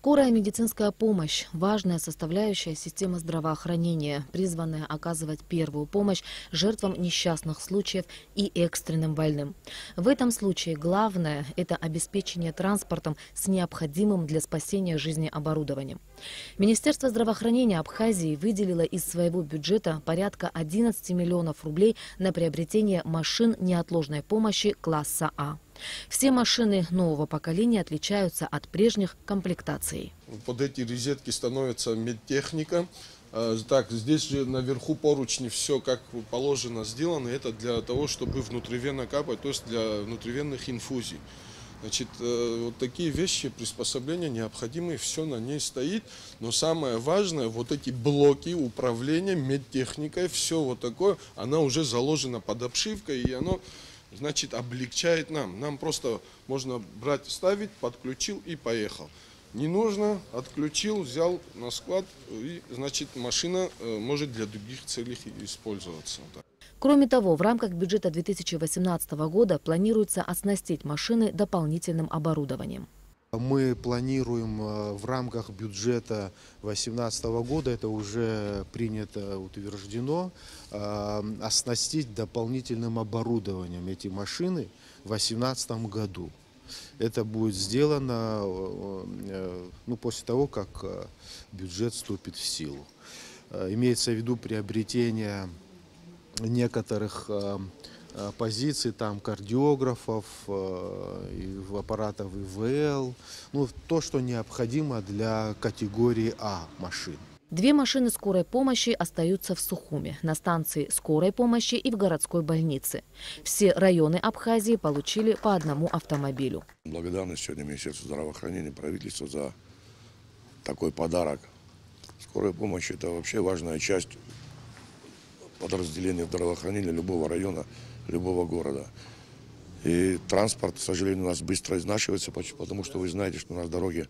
Скорая медицинская помощь – важная составляющая системы здравоохранения, призванная оказывать первую помощь жертвам несчастных случаев и экстренным больным. В этом случае главное – это обеспечение транспортом с необходимым для спасения жизни оборудованием. Министерство здравоохранения Абхазии выделило из своего бюджета порядка 11 миллионов рублей на приобретение машин неотложной помощи класса А. Все машины нового поколения отличаются от прежних комплектаций. Под эти розетки становится медтехника. Так, здесь же наверху поручни все как положено сделано. Это для того, чтобы внутривенно капать, то есть для внутривенных инфузий. Значит, вот такие вещи, приспособления необходимые, все на ней стоит. Но самое важное, вот эти блоки управления медтехникой, все вот такое, она уже заложена под обшивкой, и оно, значит, облегчает нам. Нам просто можно брать, ставить, подключил и поехал. Не нужно, отключил, взял на склад, и, значит, машина может для других целей использоваться. Кроме того, в рамках бюджета 2018 года планируется оснастить машины дополнительным оборудованием. Мы планируем в рамках бюджета 2018 года, это уже принято, утверждено, оснастить дополнительным оборудованием эти машины в 2018 году. Это будет сделано после того, как бюджет вступит в силу. Имеется в виду приобретение некоторых позиций, там кардиографов, аппаратов ИВЛ, то, что необходимо для категории А машин. 2 машины скорой помощи остаются в Сухуме, на станции скорой помощи и в городской больнице. Все районы Абхазии получили по 1 автомобилю. Благодарность сегодня Министерству здравоохранения, правительству за такой подарок. Скорая помощь – это вообще важная часть подразделения здравоохранения любого района, любого города. И транспорт, к сожалению, у нас быстро изнашивается, потому что вы знаете, что у нас дороги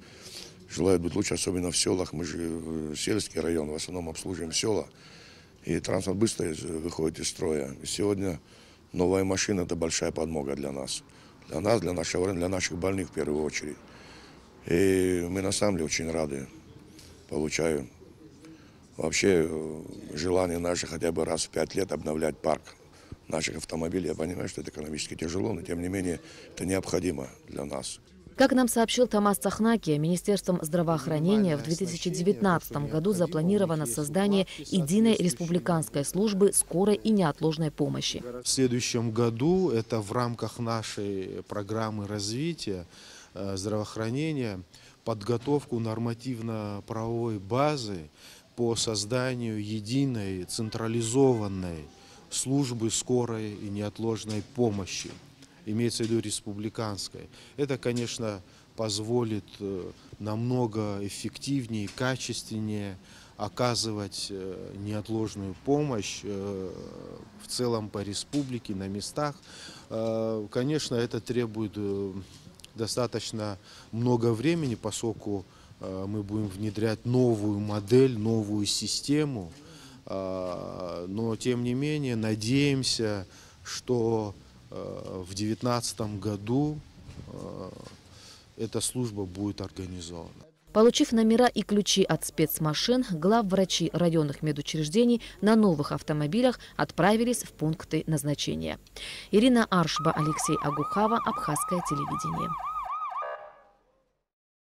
желают быть лучше, особенно в селах. Мы же сельский район, в основном обслуживаем села. И транспорт быстро выходит из строя. И сегодня новая машина – это большая подмога для нас. Для нас, для наших больных в первую очередь. И мы на самом деле очень рады. Получаем вообще желание наше хотя бы раз в 5 лет обновлять парк наших автомобилей. Я понимаю, что это экономически тяжело, но тем не менее это необходимо для нас. Как нам сообщил Томас Цахнакия, Министерством здравоохранения в 2019 году запланировано создание единой республиканской службы скорой и неотложной помощи. В следующем году это в рамках нашей программы развития здравоохранения подготовку нормативно-правовой базы по созданию единой централизованной службы скорой и неотложной помощи. Имеется в виду республиканской. Это, конечно, позволит намного эффективнее и качественнее оказывать неотложную помощь в целом по республике, на местах. Конечно, это требует достаточно много времени, поскольку мы будем внедрять новую модель, новую систему. Но, тем не менее, надеемся, что в 2019 году эта служба будет организована. Получив номера и ключи от спецмашин, главврачи районных медучреждений на новых автомобилях отправились в пункты назначения. Ирина Аршба, Алексей Агухава, Абхазское телевидение.